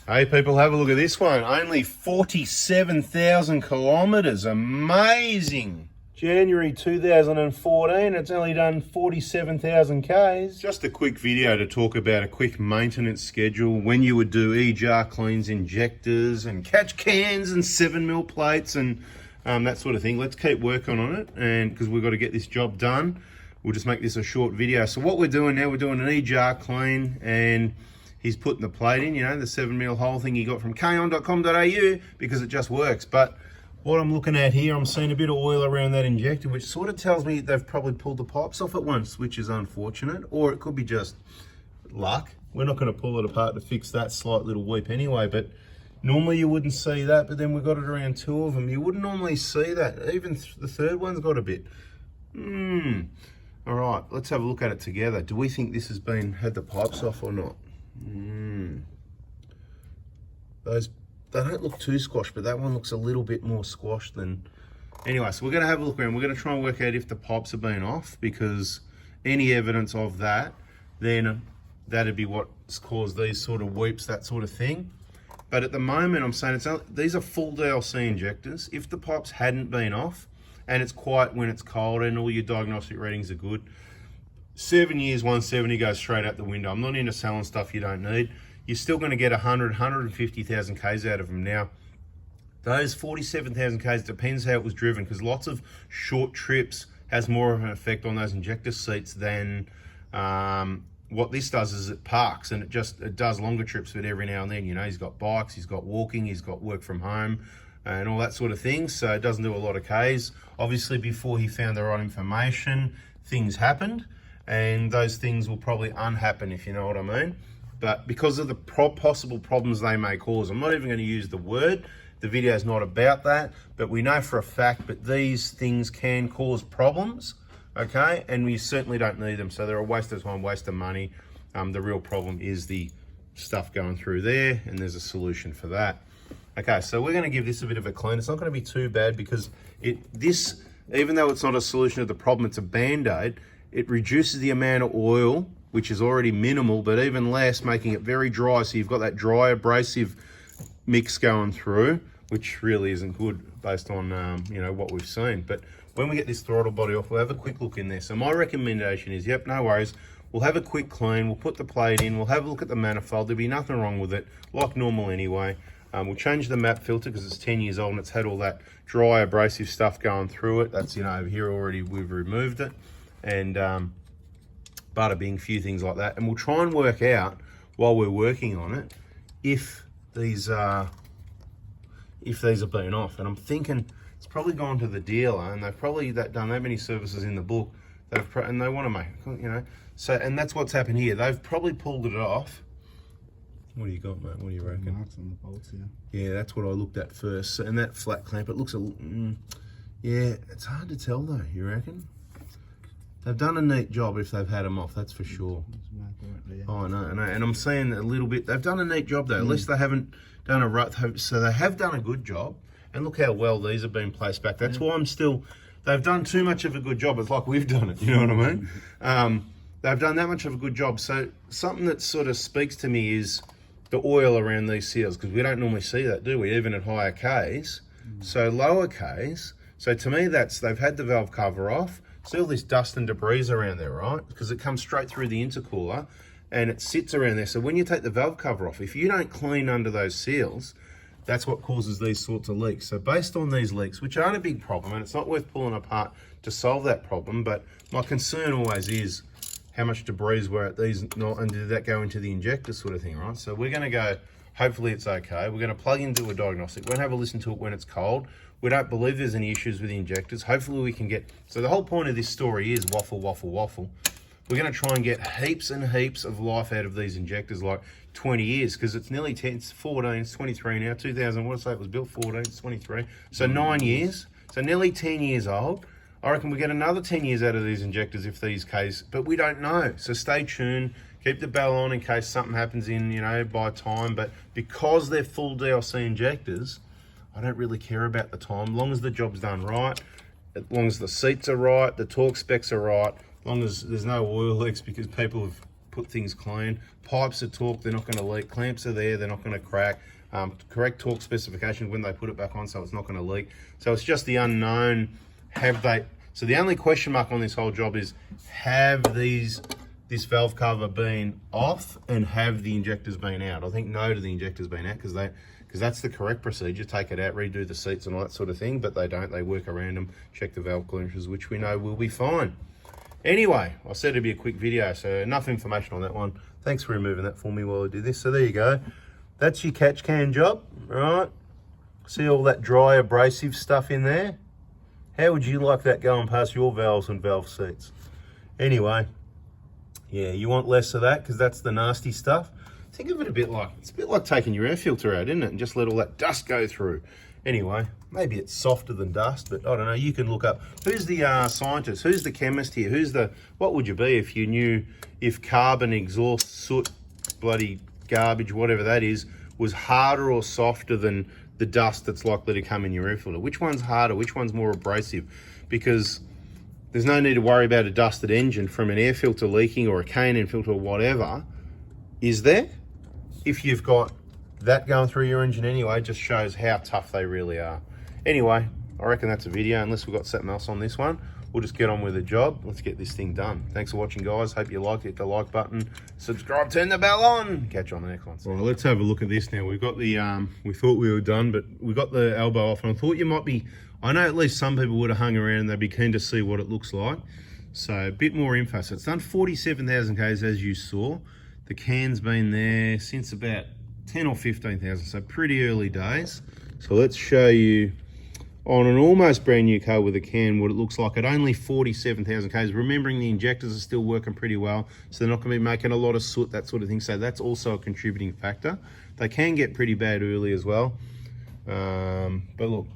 Hey people, have a look at this one. Only 47,000 kilometres. Amazing. January 2014, it's only done 47,000 Ks. Just a quick video to talk about a quick maintenance schedule, when you would do E-jar cleans, injectors and catch cans and 7mm plates and that sort of thing. Let's keep working on it, and because we've got to get this job done, we'll just make this a short video. So what we're doing now, we're doing an E-jar clean, and he's putting the plate in, you know, the 7mm hole thing he got from kaon.com.au because it just works. But what I'm looking at here, I'm seeing a bit of oil around that injector, which sort of tells me they've probably pulled the pipes off at once, which is unfortunate, or it could be just luck. We're not going to pull it apart to fix that slight little weep anyway, but normally you wouldn't see that, but then we've got it around two of them. You wouldn't normally see that. Even the third one's got a bit. All right, let's have a look at it together. Do we think this has had the pipes off or not? Those, they don't look too squashed, but that one looks a little bit more squashed than... Anyway, so we're going to have a look around. We're going to try and work out if the pipes have been off, because any evidence of that, then that'd be what's caused these sort of weeps, that sort of thing. But at the moment, I'm saying these are full DLC injectors. If the pipes hadn't been off, and it's quiet when it's cold and all your diagnostic readings are good, 7 years, 170 goes straight out the window. I'm not into selling stuff you don't need. You're still going to get 150,000 Ks out of them. Now, those 47,000 Ks depends how it was driven, because lots of short trips has more of an effect on those injector seats than what this does is it parks, and it does longer trips, but every now and then, you know, he's got bikes, he's got walking, he's got work from home and all that sort of thing. So it doesn't do a lot of Ks. Obviously, before he found the right information, things happened, and those things will probably unhappen, if you know what I mean. But because of the possible problems they may cause, I'm not even going to use the word. The video is not about that, but we know for a fact that these things can cause problems, okay? And we certainly don't need them, so they're a waste of time, waste of money. The real problem is the stuff going through there, and there's a solution for that. Okay, so we're going to give this a bit of a clean. It's not going to be too bad, because this, even though it's not a solution to the problem, it's a Band-Aid. It reduces the amount of oil, which is already minimal, but even less, making it very dry. So you've got that dry abrasive mix going through, which really isn't good based on you know, what we've seen. But when we get this throttle body off, we'll have a quick look in there. So my recommendation is, yep, no worries. We'll have a quick clean. We'll put the plate in. We'll have a look at the manifold. There'll be nothing wrong with it, like normal anyway. We'll change the map filter because it's 10 years old and it's had all that dry abrasive stuff going through it. That's, you know, over here already we've removed it. And bada bing, few things like that. And we'll try and work out, while we're working on it, if these have been off. And I'm thinking it's probably gone to the dealer, and they've probably done that many services in the book, and they want to make it, you know. So, and that's what's happened here. They've probably pulled it off. What do you got, mate? What do you reckon? Marks on the bolts, yeah. Yeah, that's what I looked at first. And that flat clamp, it looks yeah, it's hard to tell though, you reckon? They've done a neat job if they've had them off, that's for sure. Oh, I know, and I'm saying a little bit, they've done a neat job though. At least they haven't done a rut, so they have done a good job. And look how well these have been placed back. That's why I'm still, they've done too much of a good job. It's like we've done it, you know what I mean? They've done that much of a good job. So something that sort of speaks to me is the oil around these seals, because we don't normally see that, do we? Even at higher Ks. So lower Ks, so to me they've had the valve cover off. See all this dust and debris around there, right? Because it comes straight through the intercooler and it sits around there. So when you take the valve cover off, if you don't clean under those seals, that's what causes these sorts of leaks. So based on these leaks, which aren't a big problem, and it's not worth pulling apart to solve that problem, but my concern always is how much debris were at these, and did that go into the injector sort of thing, right? So we're going to go, hopefully it's okay. We're going to plug into a diagnostic. We're going to have a listen to it when it's cold. We don't believe there's any issues with the injectors. Hopefully we can get, so the whole point of this story is waffle, waffle, waffle. We're going to try and get heaps and heaps of life out of these injectors, like 20 years, because it's nearly 10, it's 14, it's 23 now, 2000, what did I say, it was built 14, it's 23. So 9 years, so nearly 10 years old. I reckon we get another 10 years out of these injectors if these case, but we don't know. So stay tuned, keep the bell on in case something happens in, you know, by time. But because they're full DLC injectors, I don't really care about the time, as long as the job's done right, as long as the seats are right, the torque specs are right, as long as there's no oil leaks, because people have put things clean. Pipes are torqued, they're not going to leak. Clamps are there, they're not going to crack. Correct torque specification when they put it back on, so it's not going to leak. So it's just the unknown. Have they? So the only question mark on this whole job is, have this valve cover been off and have the injectors been out? I think no to the injectors been out, because that's the correct procedure. Take it out, redo the seats and all that sort of thing, but they don't. They work around them, check the valve clearances, which we know will be fine. Anyway, I said it'd be a quick video, so enough information on that one. Thanks for removing that for me while I do this. So there you go. That's your catch can job, right? See all that dry abrasive stuff in there? How would you like that going past your valves and valve seats? Anyway, yeah, you want less of that because that's the nasty stuff. Think of it it's a bit like taking your air filter out, isn't it? And just let all that dust go through. Anyway, maybe it's softer than dust, but I don't know. You can look up, who's the scientist? Who's the chemist here? What would you be if you knew if carbon, exhaust, soot, bloody garbage, whatever that is, was harder or softer than the dust that's likely to come in your air filter? Which one's harder? Which one's more abrasive? Because there's no need to worry about a dusted engine from an air filter leaking or a K&N filter or whatever, is there? If you've got that going through your engine anyway, just shows how tough they really are. Anyway, I reckon that's a video. Unless we've got something else on this one, we'll just get on with the job. Let's get this thing done. Thanks for watching, guys. Hope you liked it. Hit the like button, subscribe, turn the bell on. Catch you on the next one. All right, let's have a look at this now. We've got the, we thought we were done, but we got the elbow off, and I thought you might be, I know at least some people would have hung around and they'd be keen to see what it looks like. So a bit more info. So it's done 47,000 Ks as you saw. The can's been there since about 10 or 15,000, so pretty early days. So let's show you on an almost brand new car with a can what it looks like at only 47,000 Ks. Remembering the injectors are still working pretty well, so they're not going to be making a lot of soot, that sort of thing. So that's also a contributing factor. They can get pretty bad early as well. But look,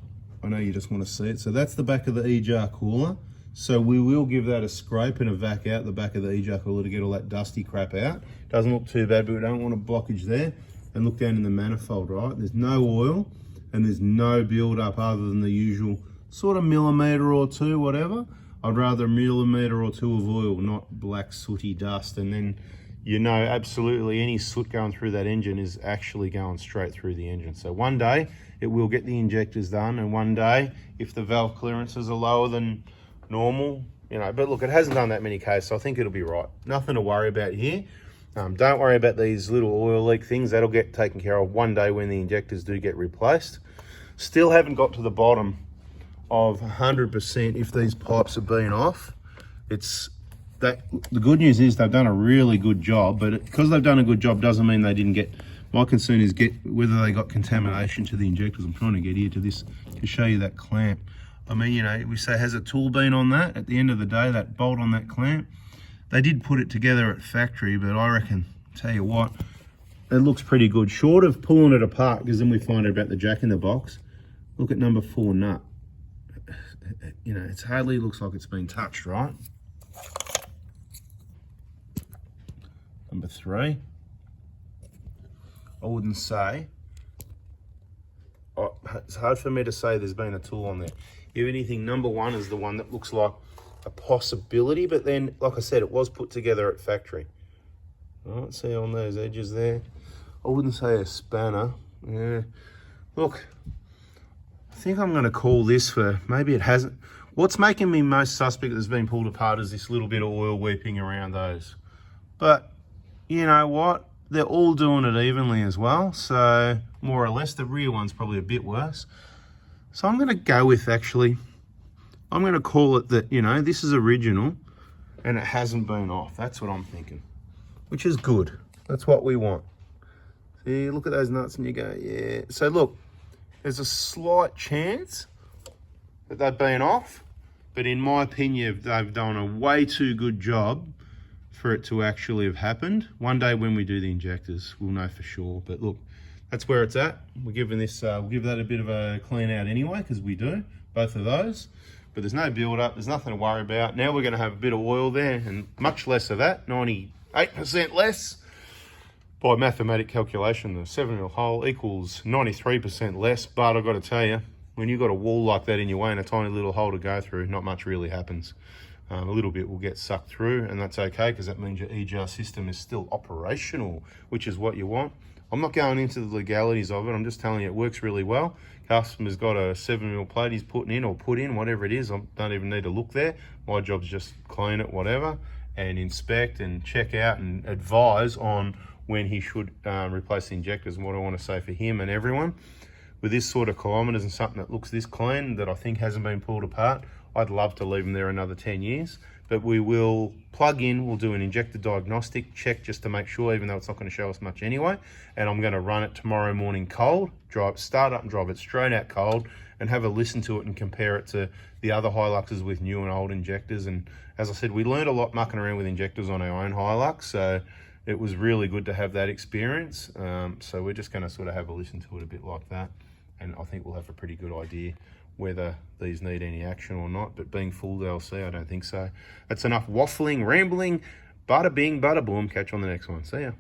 I know you just want to see it. So that's the back of the E-jar cooler. So we will give that a scrape and a vac out the back of the E-jar cooler to get all that dusty crap out. Doesn't look too bad, but we don't want a blockage there. And look down in the manifold, right? There's no oil and there's no build up other than the usual sort of millimetre or two, whatever. I'd rather a millimetre or two of oil, not black sooty dust. And then, you know, absolutely any soot going through that engine is actually going straight through the engine. So one day it will get the injectors done, and one day if the valve clearances are lower than normal, you know, but look, it hasn't done that many Ks, so I think it'll be right. Nothing to worry about here. Don't worry about these little oil leak things. That'll get taken care of one day when the injectors do get replaced. Still haven't got to the bottom of 100% if these pipes have been off. It's that the good news is they've done a really good job, but because they've done a good job doesn't mean they didn't get, my concern is whether they got contamination to the injectors. I'm trying to get here to this to show you that clamp. I mean, you know, we say, has a tool been on that? At the end of the day, that bolt on that clamp, they did put it together at factory, but I reckon, tell you what, it looks pretty good. Short of pulling it apart, because then we find out about the jack in the box. Look at number 4 nut. You know, it hardly looks like it's been touched, right? Number 3. I wouldn't say. It's hard for me to say there's been a tool on there. If anything, number 1 is the one that looks like a possibility, but then, like I said, it was put together at factory. All right, see on those edges there? I wouldn't say a spanner. Yeah. Look, I think I'm going to call this for, maybe it hasn't. What's making me most suspect that it's been pulled apart is this little bit of oil weeping around those. But, you know what? They're all doing it evenly as well, so more or less. The rear one's probably a bit worse. So I'm going to go with, actually, I'm going to call it that, you know, this is original and it hasn't been off. That's what I'm thinking, which is good. That's what we want. See, look at those nuts and you go, yeah. So look, there's a slight chance that they've been off, but in my opinion, they've done a way too good job for it to actually have happened. One day when we do the injectors, we'll know for sure. But look, that's where it's at. We're giving this, we'll give that a bit of a clean out anyway, because we do, both of those. But there's no build up, there's nothing to worry about. Now we're gonna have a bit of oil there and much less of that, 98% less. By mathematic calculation, the 7mm hole equals 93% less. But I've got to tell you, when you've got a wall like that in your way and a tiny little hole to go through, not much really happens. A little bit will get sucked through, and that's okay because that means your EGR system is still operational, which is what you want. I'm not going into the legalities of it. I'm just telling you it works really well. Customer's got a 7mm plate he's putting in or put in, whatever it is. I don't even need to look there. My job's just clean it, whatever, and inspect and check out and advise on when he should replace the injectors and what I want to say for him and everyone. With this sort of kilometers and something that looks this clean, that I think hasn't been pulled apart, I'd love to leave them there another 10 years, but we will plug in, we'll do an injector diagnostic check just to make sure, even though it's not going to show us much anyway. And I'm going to run it tomorrow morning cold, start up and drive it straight out cold, and have a listen to it and compare it to the other Hiluxes with new and old injectors. And as I said, we learned a lot mucking around with injectors on our own Hilux, so it was really good to have that experience. So we're just going to sort of have a listen to it a bit like that, and I think we'll have a pretty good idea whether these need any action or not. But being full DLC, I don't think so. That's enough waffling, rambling, bada bing, bada boom. Catch you on the next one. See ya.